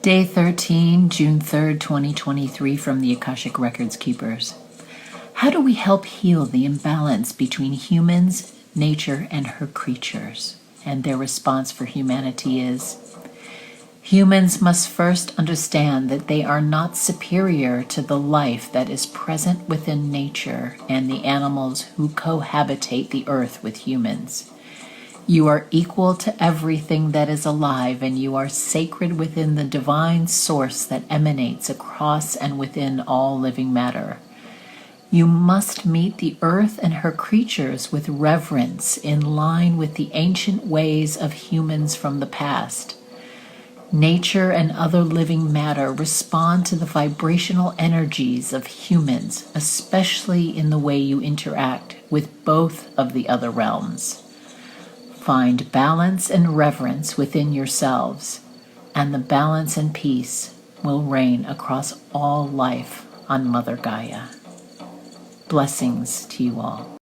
Day 13, June 3rd, 2023, from the Akashic Records Keepers. How do we help heal the imbalance between humans, nature, and her creatures? And their response for humanity is, humans must first understand that they are not superior to the life that is present within nature and the animals who cohabitate the earth with humans. You are equal to everything that is alive, and you are sacred within the divine source that emanates across and within all living matter. You must meet the earth and her creatures with reverence in line with the ancient ways of humans from the past. Nature and other living matter respond to the vibrational energies of humans, especially in the way you interact with both of the other realms. Find balance and reverence within yourselves, and the balance and peace will reign across all life on Mother Gaia. Blessings to you all.